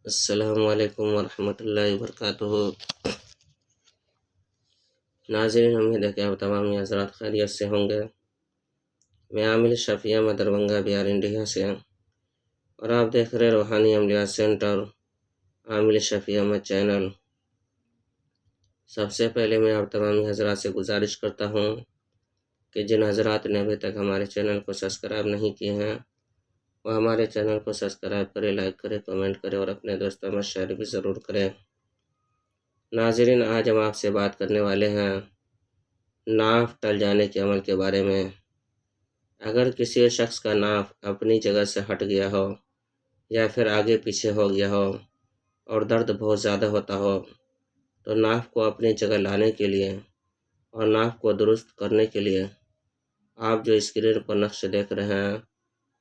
السلام علیکم ورحمۃ اللہ وبرکاتہ۔ ناظرین، امید ہے کہ آپ تمام حضرات خیریت سے ہوں گے۔ میں عامل شفیع احمد دربھنگہ بہار انڈیا سے ہوں اور آپ دیکھ رہے روحانی عملیات سینٹر عامل شفیع احمد چینل۔ سب سے پہلے میں آپ تمام حضرات سے گزارش کرتا ہوں کہ جن حضرات نے ابھی تک ہمارے چینل کو سبسکرائب نہیں کیے ہیں وہ ہمارے چینل کو سبسکرائب کرے، لائک کرے، کمنٹ کرے اور اپنے دوستوں میں شیئر بھی ضرور کریں۔ ناظرین، آج ہم آپ سے بات کرنے والے ہیں ناف ٹل جانے کے عمل کے بارے میں۔ اگر کسی شخص کا ناف اپنی جگہ سے ہٹ گیا ہو یا پھر آگے پیچھے ہو گیا ہو اور درد بہت زیادہ ہوتا ہو تو ناف کو اپنی جگہ لانے کے لیے اور ناف کو درست کرنے کے لیے آپ جو اسکرین پر نقش دیکھ رہے ہیں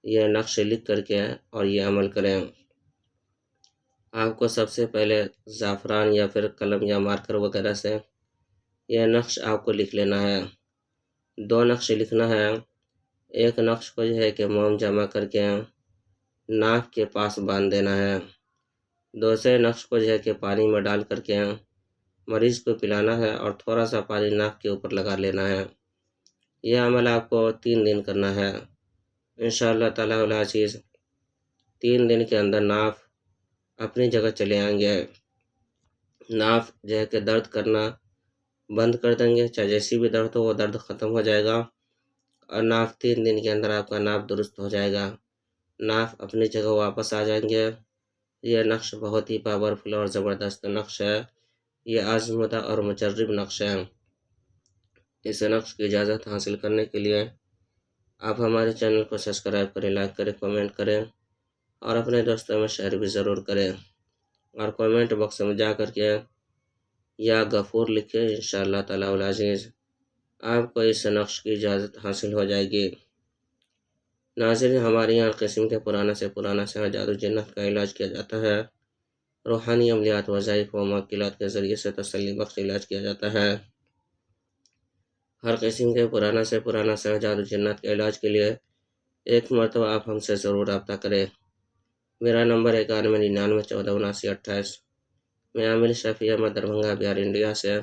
یہ نقش لکھ کر کے اور یہ عمل کریں۔ آپ کو سب سے پہلے زعفران یا پھر قلم یا مارکر وغیرہ سے یہ نقش آپ کو لکھ لینا ہے۔ 2 نقش لکھنا ہے۔ ایک نقش کو کہ موم جمع کر کے ناک کے پاس باندھ دینا ہے۔ دوسرے نقش کو کہ پانی میں ڈال کر کے مریض کو پلانا ہے اور تھوڑا سا پانی ناک کے اوپر لگا لینا ہے۔ یہ عمل آپ کو 3 دن کرنا ہے۔ انشاءاللہ تعالی العزیز 3 دن کے اندر ناف اپنی جگہ چلے آئیں گے۔ ناف کہ درد کرنا بند کر دیں گے، چاہے جیسی بھی درد ہو وہ درد ختم ہو جائے گا اور ناف 3 دن کے اندر آپ کا ناف درست ہو جائے گا۔ ناف اپنی جگہ واپس آ جائیں گے۔ یہ نقش بہت ہی پاورفل اور زبردست نقش ہے۔ یہ آزمودہ اور مجرب نقش ہے۔ اس نقش کی اجازت حاصل کرنے کے لیے آپ ہمارے چینل کو سبسکرائب کریں، لائک کریں، کمنٹ کریں اور اپنے دوستوں میں شیئر بھی ضرور کریں اور کمنٹ باکس میں جا کر کے یا غفور لکھیں۔ انشاءاللہ تعالی العزیز آپ کو اس نقش کی اجازت حاصل ہو جائے گی۔ ناظرین، ہمارے یہاں قسم کے پرانا سے جادو جنت کا علاج کیا جاتا ہے۔ روحانی عملیات، وظائف و موکلات کے ذریعے سے تسلی بخش علاج کیا جاتا ہے۔ ہر قسم کے پرانا سے جادو جنت کے علاج کے لیے ایک مرتبہ آپ ہم سے ضرور رابطہ کریں۔ میرا نمبر 9199147928۔ میں عامل شفیع احمد دربھنگہ بہار انڈیا سے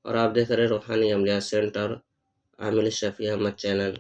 اور آپ دیکھ رہے روحانی عملیات سینٹر عامل شفیع احمد چینل۔